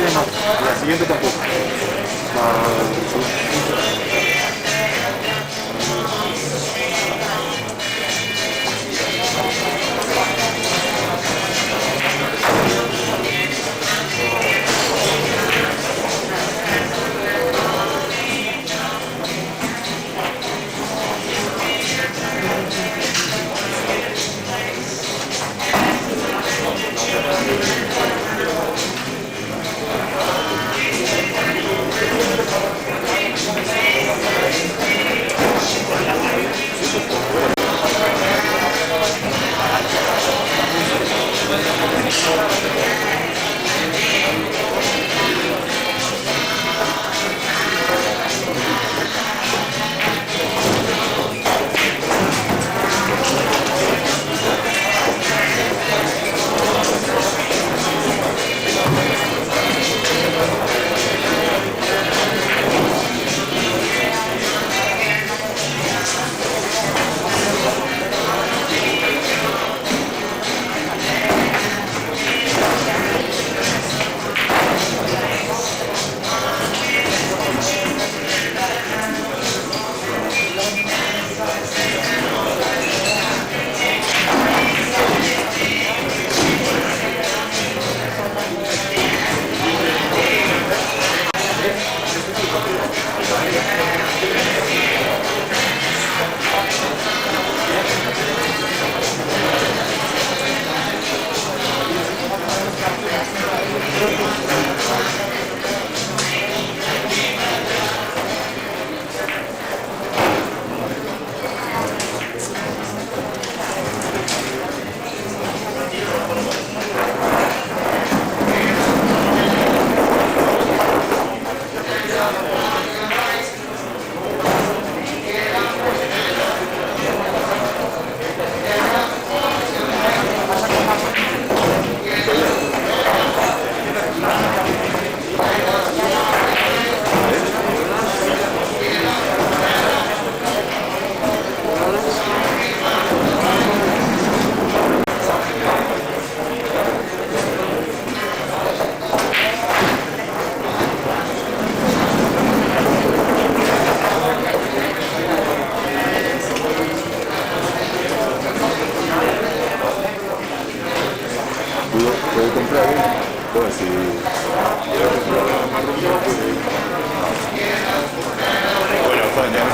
no. La siguiente tampoco. Puedo comprar, pues si bueno,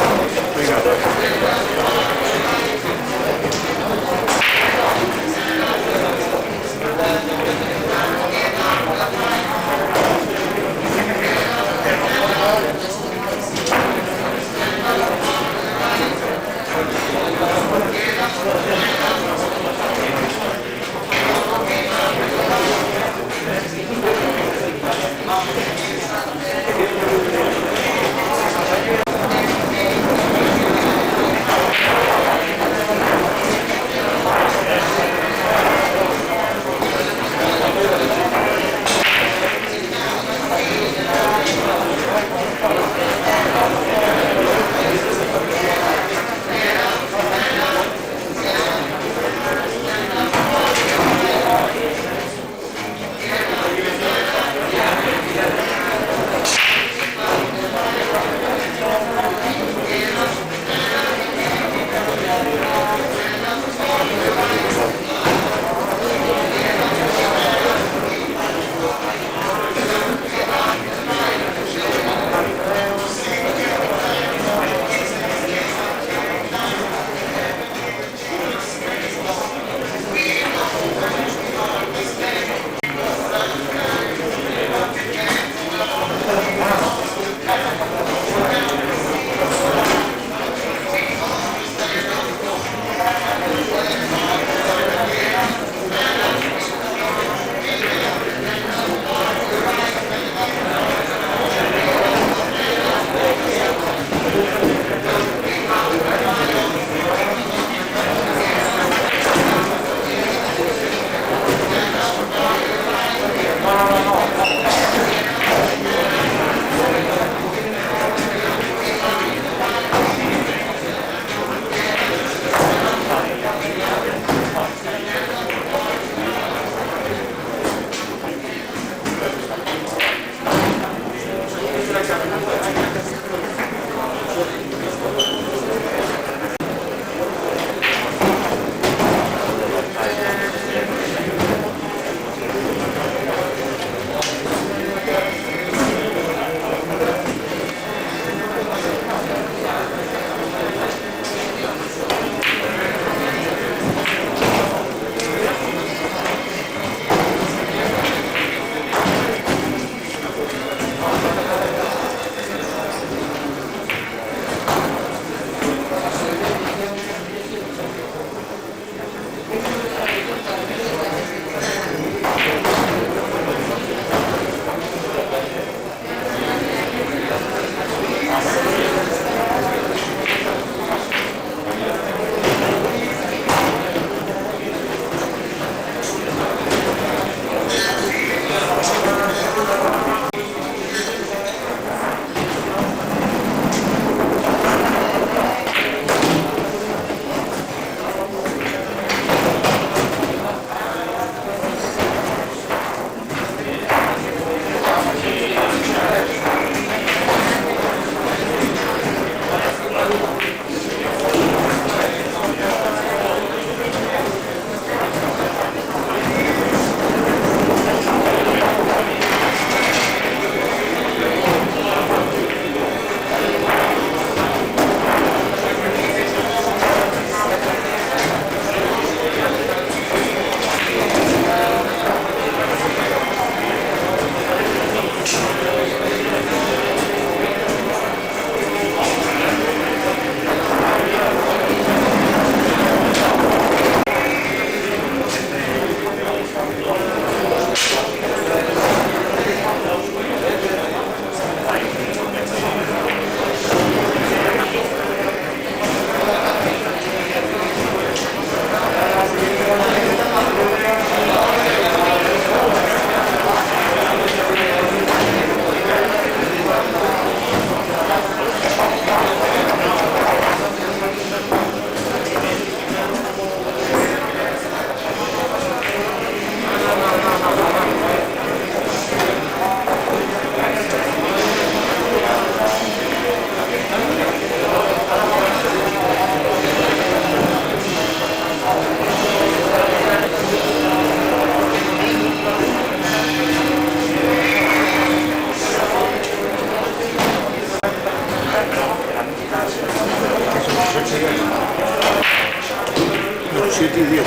7 y 10.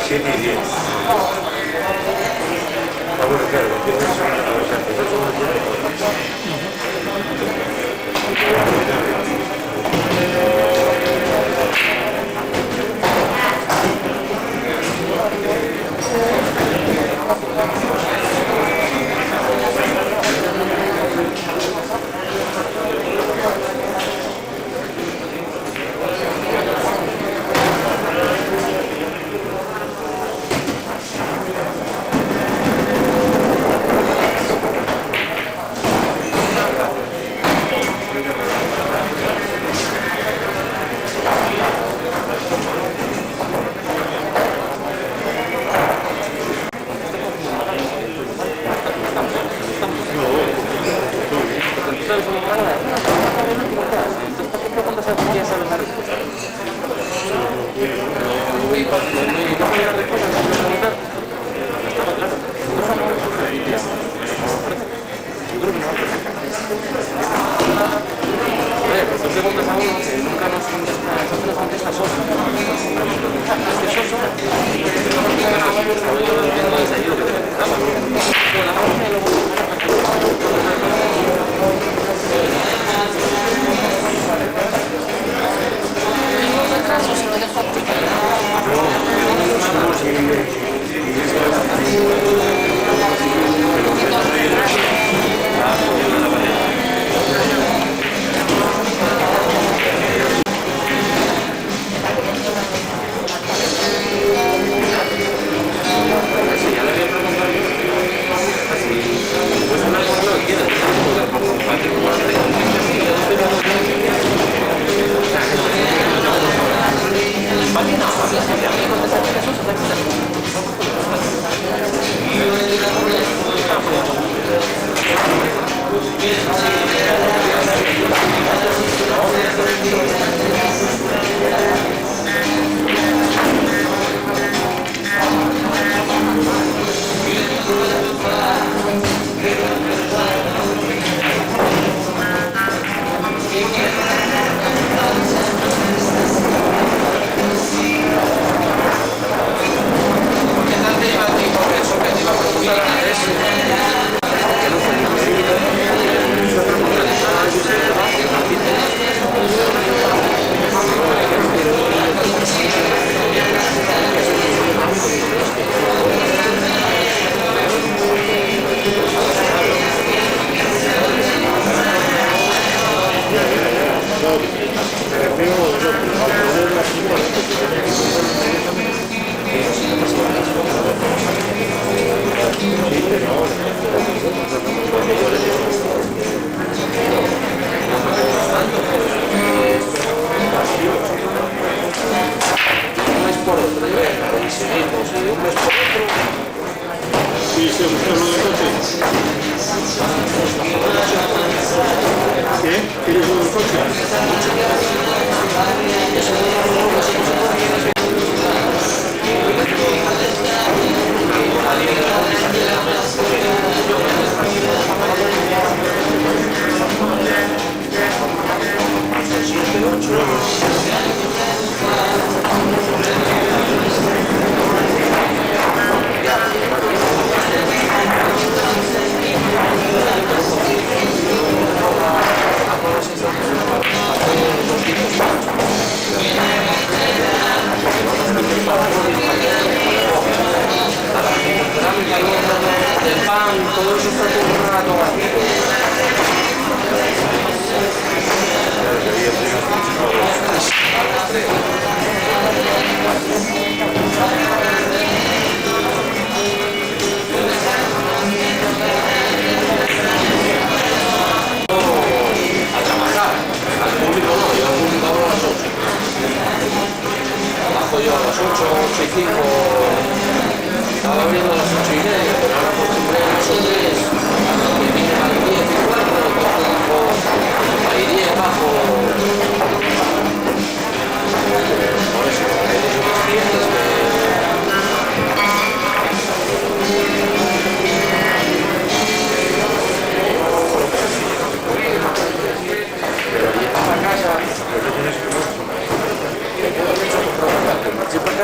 7 y 10. Ah, bueno, claro, entiendo eso. O sea, empezó todo el día.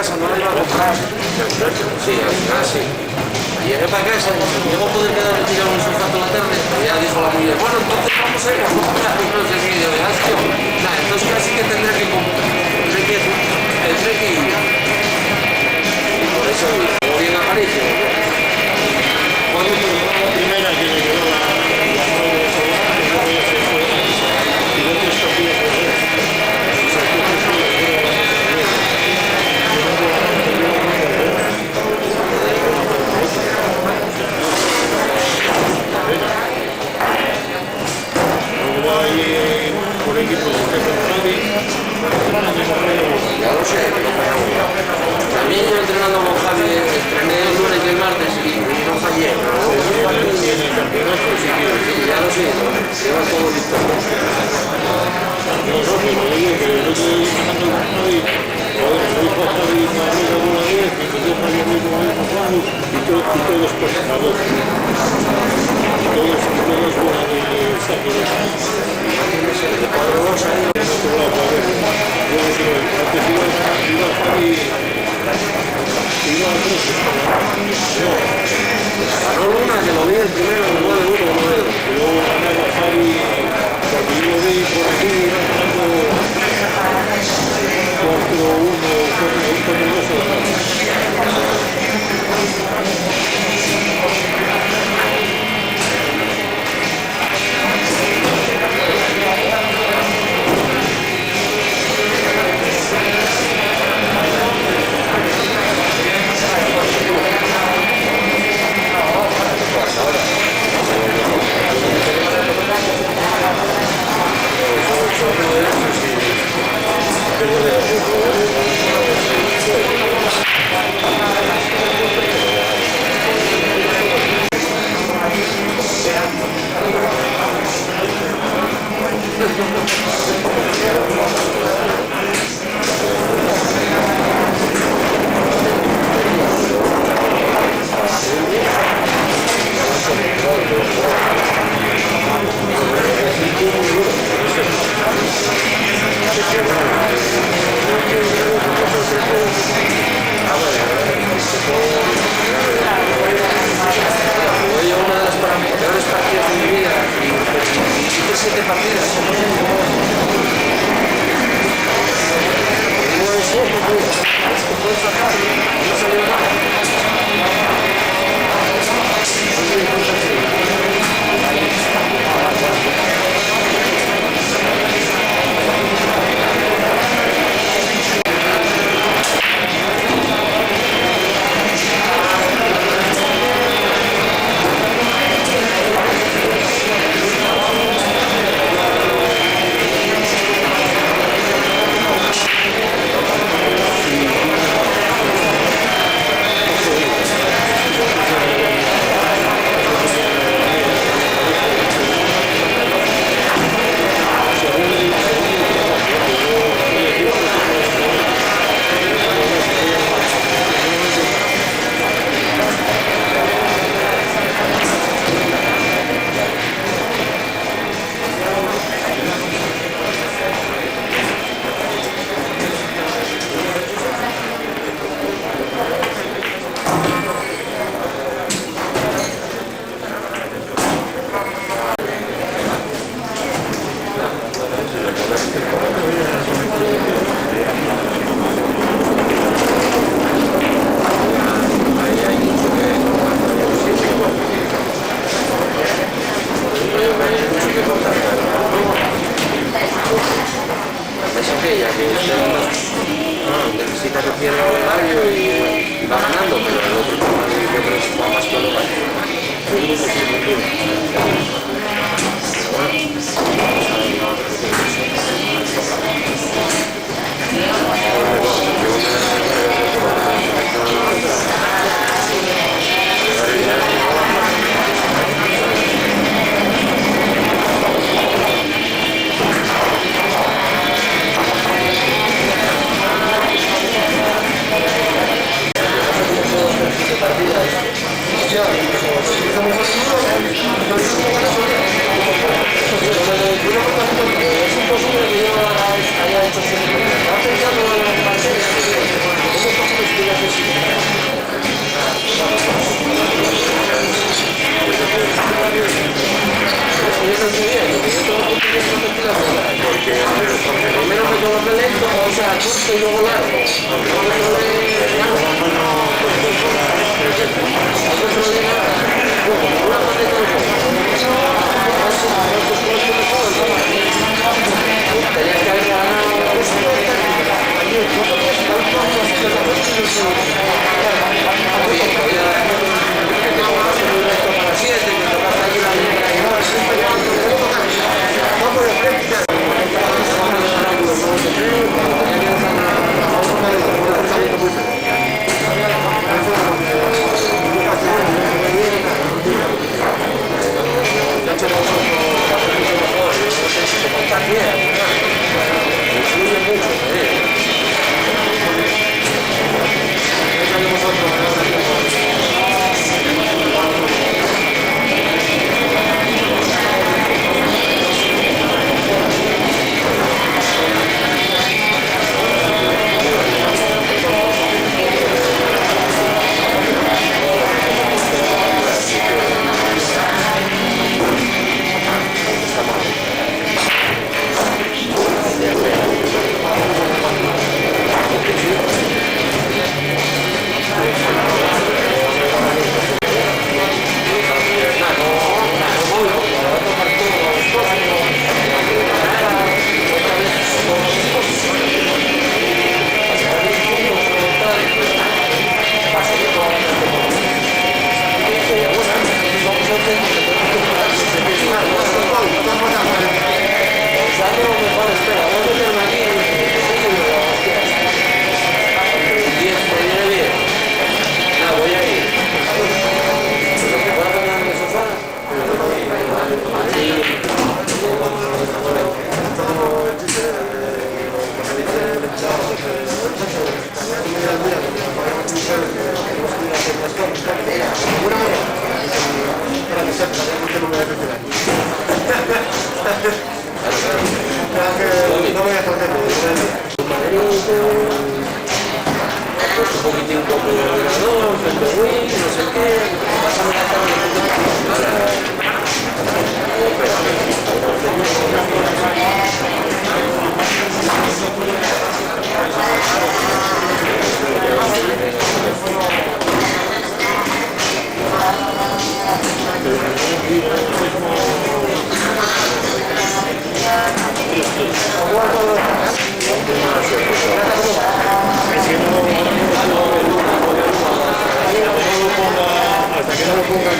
casa, no la iba a comprar. Sí, al final sí. Llegué para casa y dije, ¿llego a poder quedar tirado en el sofá toda la tarde? Y ya dijo la mujer, bueno, entonces vamos a ir a comprar y no sé qué. Y yo, tío, nada, entonces casi que tendré que comprar. Tendré que ir. Y por eso, como bien aparece, ¿Cuándo fue la primera que me quedó la madre de Salvador, que luego ya se fue y de otros partidos de vez? O sea, que fue la primera vez que se fue. Yo no puedo hablar, pero yo no puedo hablar. Luego hay por equipo de Stephen Javi, ya lo sé, también yo entrenando con Javi, entrené el lunes y el martes y no fallé. y en el campeonato sí que Ya lo sé, llevan todo listo. no, pero digo que el otro día ganando el Javi, joder, me dijo Javi Madrid alguna vez que me dio Javi mismo Juan y todos patrocinadores. Y todos buenos de saque De poderosa, ganó Luna, que lo vi el primero, el 9-1, 9-2. Fue una de las peores partidas de mi vida y hice 7 partidas. 9-7, tío. Es que puedes sacar, no salió nada. Necesita que pierda el barrio y va ganando, pero el otro yo creo que va más que lo vale. Es imposible que yo haya hecho 7 minutos. Tenías que haber ganado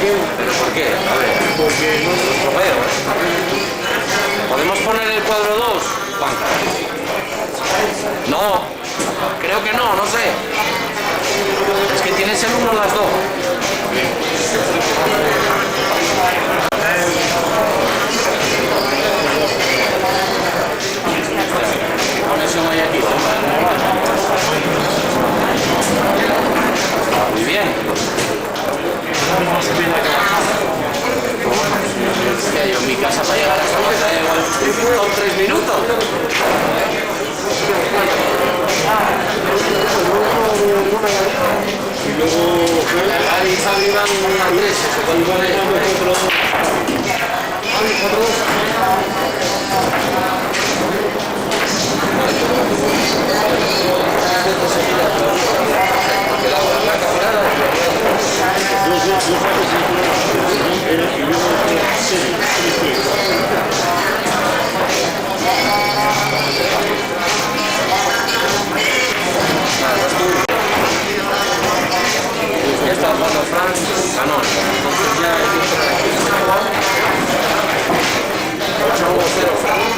¿Por qué? A ver. Porque no Estropeo. ¿Podemos poner el cuadro 2, Juanca? No. Creo que no, no sé. Es que tienes el 1 las dos. Eso no hay aquí. Muy bien. Hostia, yo en mi casa para llegar a esta mesa igual son 3 minutos. y luego Gary y Javi van a 3, eso cuando van a ir ya está jugando Frank Canón. Entonces ya es 8-0 Frank.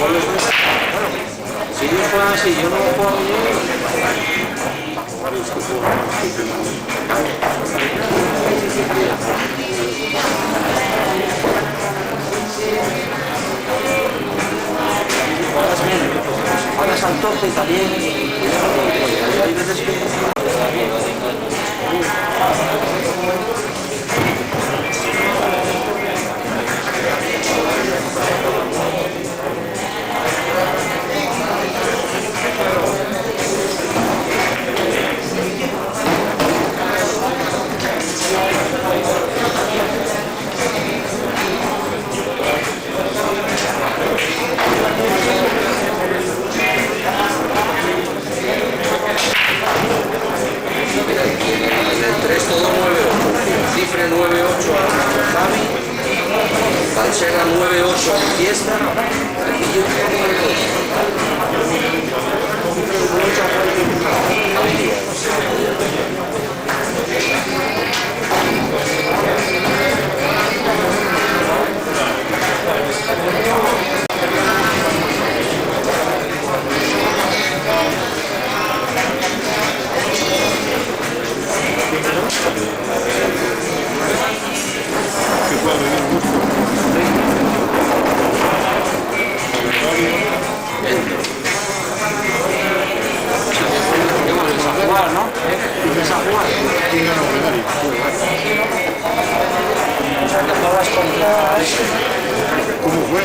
Bueno, si ellos juegan así, yo no juego bien. Juegas al tope también. Hay veces que... Es todo 9-8. Cifre 9-8 a Javi. Balsera 9-8 en fiesta. Aquí yo ¿Cómo fue?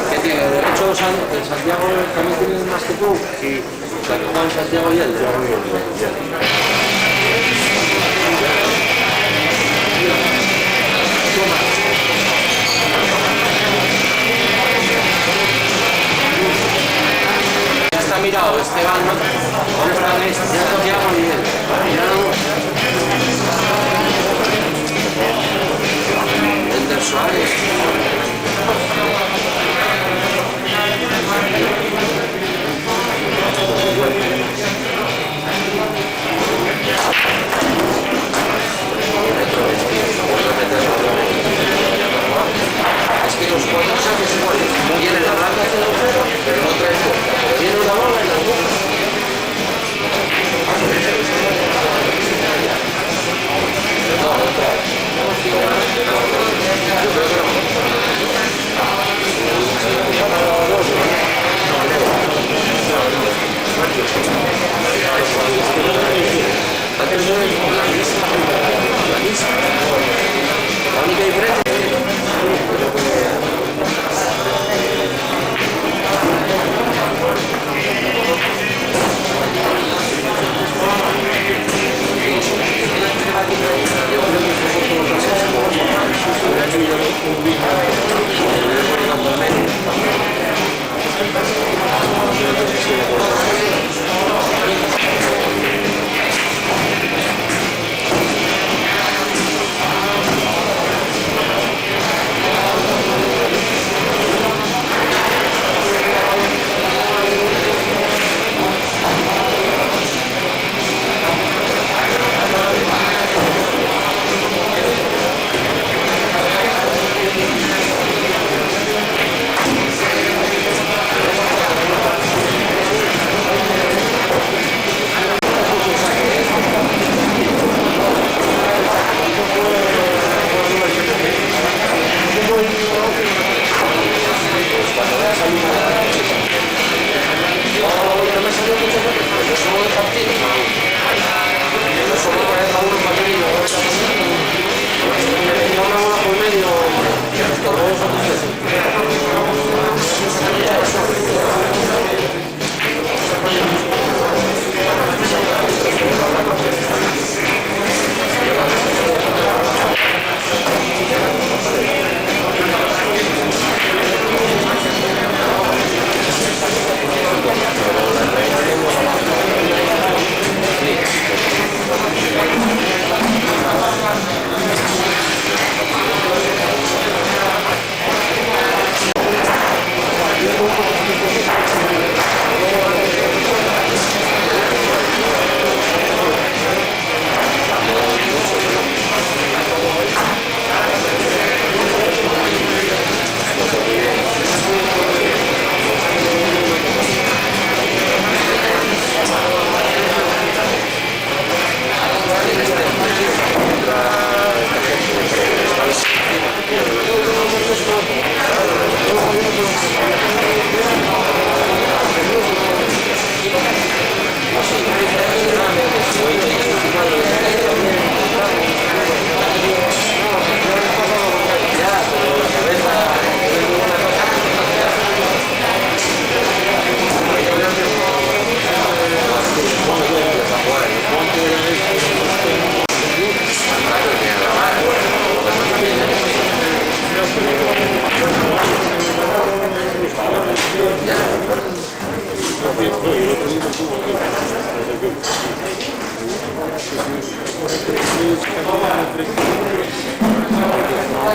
¿Qué tiene? ¿Derecho el Santiago también tiene más que tú? Sí. O sea, que juegan Santiago y él. Ya está mirado, Esteban, ¿no? Compran esto, ya Santiago y él. Ender Suárez. Es que los cuatro saques iguales. Viene la blanca 0-0, pero no trae fuerza. Pero viene una bola y la bola.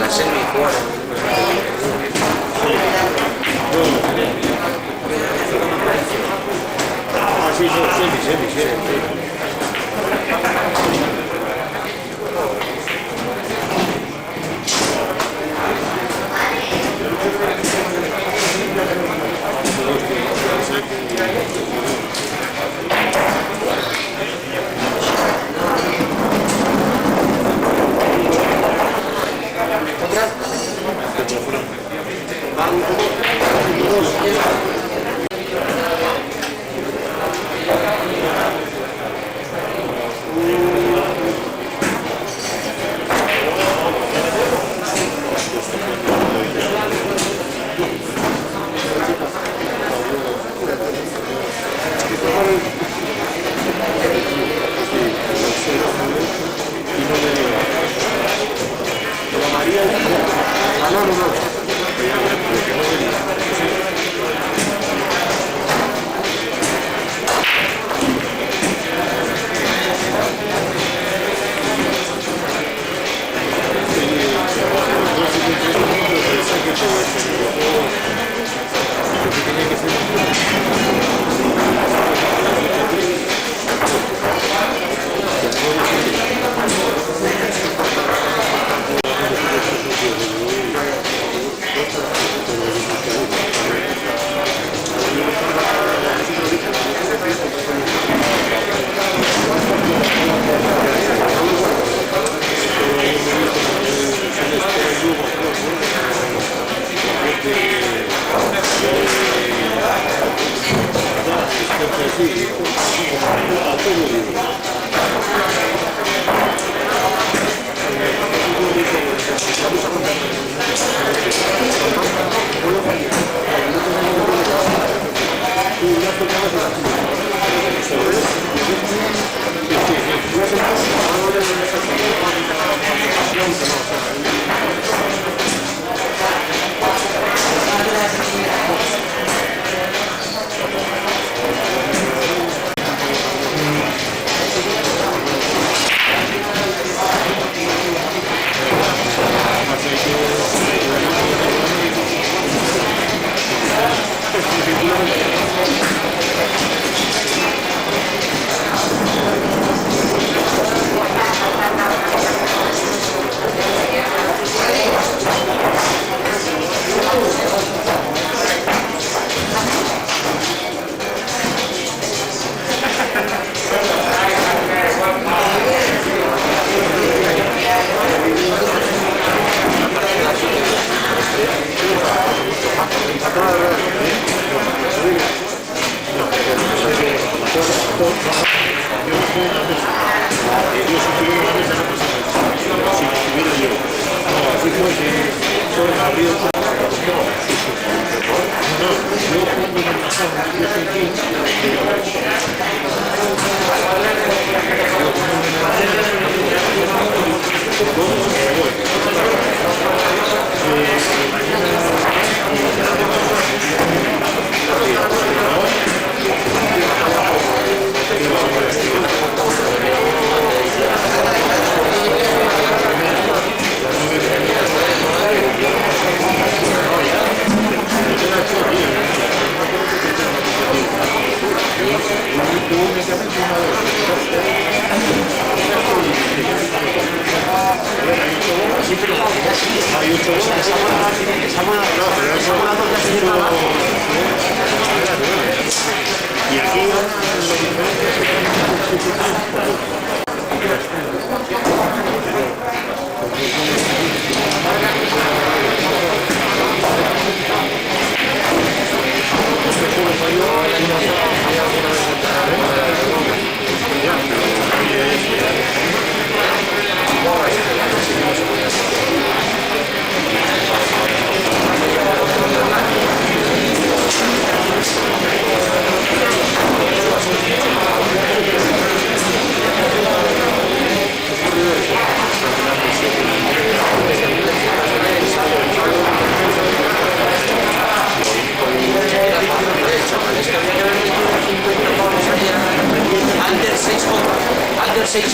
la semi fuera. Ah, sí, semi. Under 6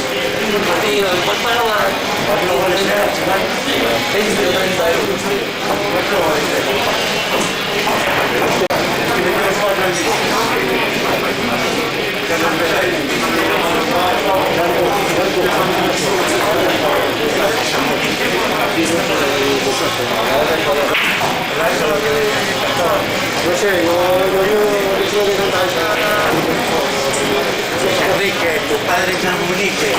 partido, ¿cuál para la No sé, yo digo que Santa Isa. Enrique, tu padre es Enrique.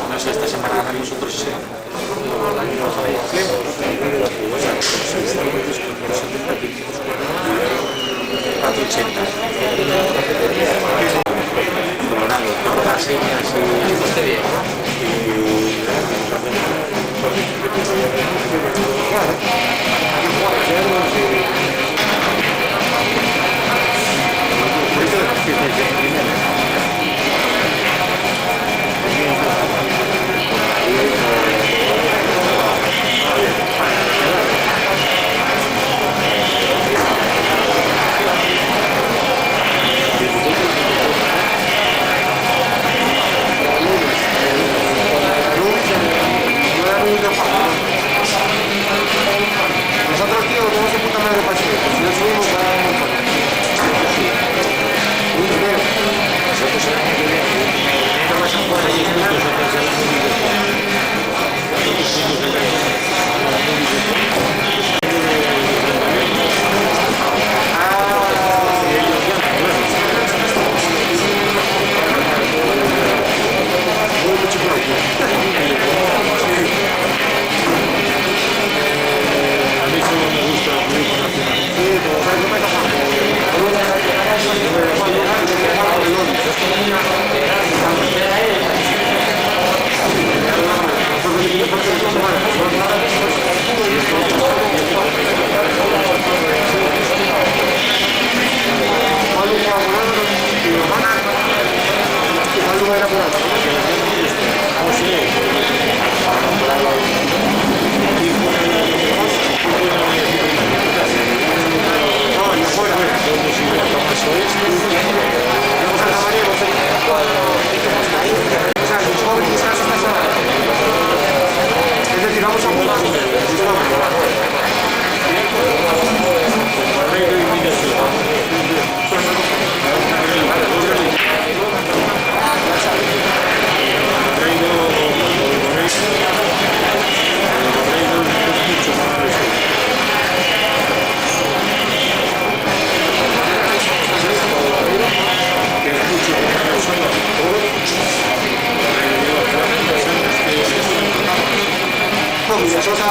No sé, esta semana nosotros sí.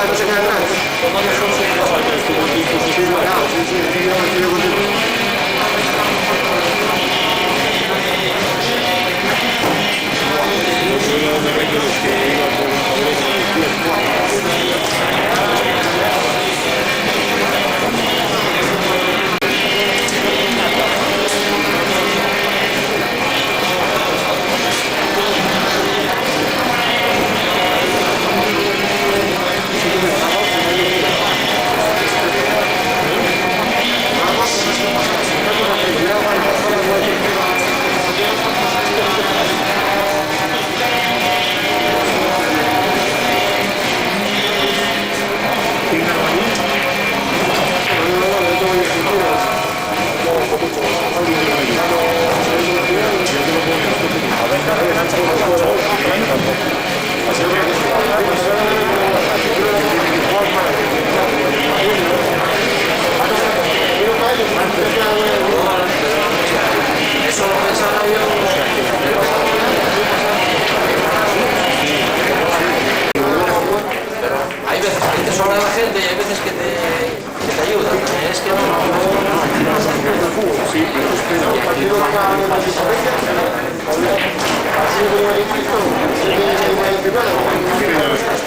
no se queda atrás. Eso lo pensaba yo. Pero hay veces que te sobra la gente y hay veces que te ayudan. Es que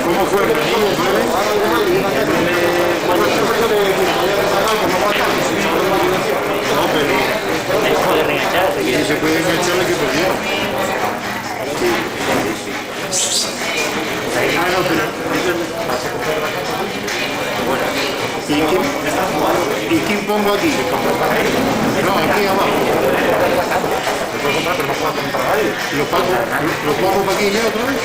¿Cómo fue el si se puede enganchar la que perdió. ¿Y quién pongo aquí? No, aquí abajo. ¿Lo pongo para aquí ya otra vez?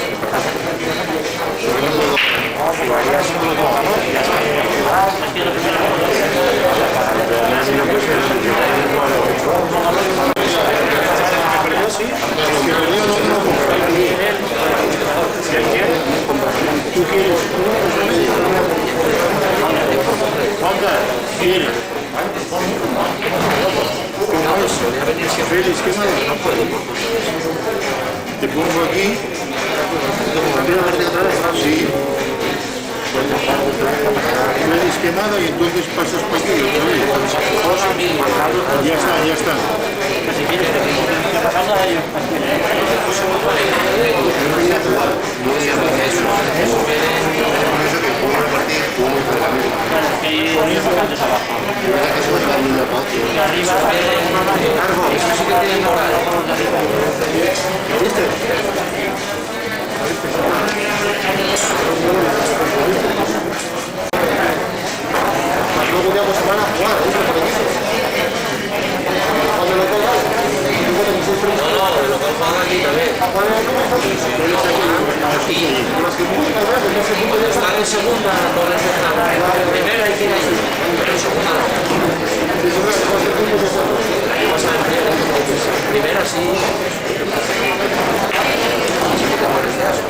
¿Tú quieres? ¿Quieres? Félix, ¿qué más? No puedo. Te pongo aquí. Sí. Félix quemada y entonces pasas para aquí otra vez. Ya está, ya está. Están en segunda, por en primera y tiene ahí, pero en segunda no. Primera sí. Sí que te mueres de asco.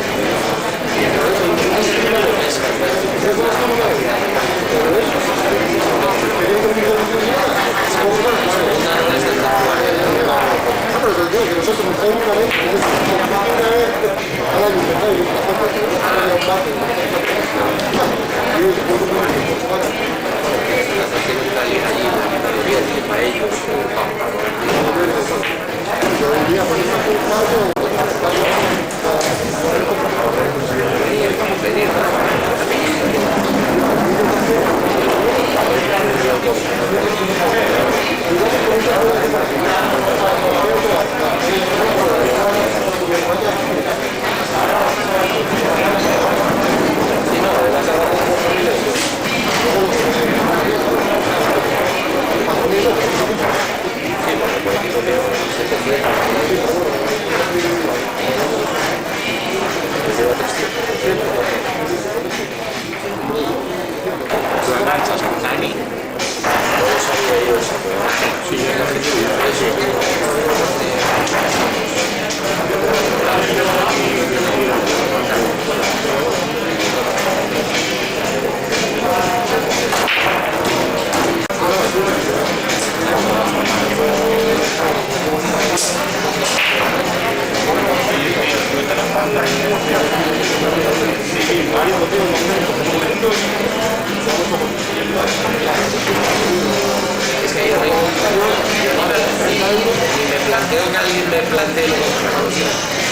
alguien me plantee lo contrario.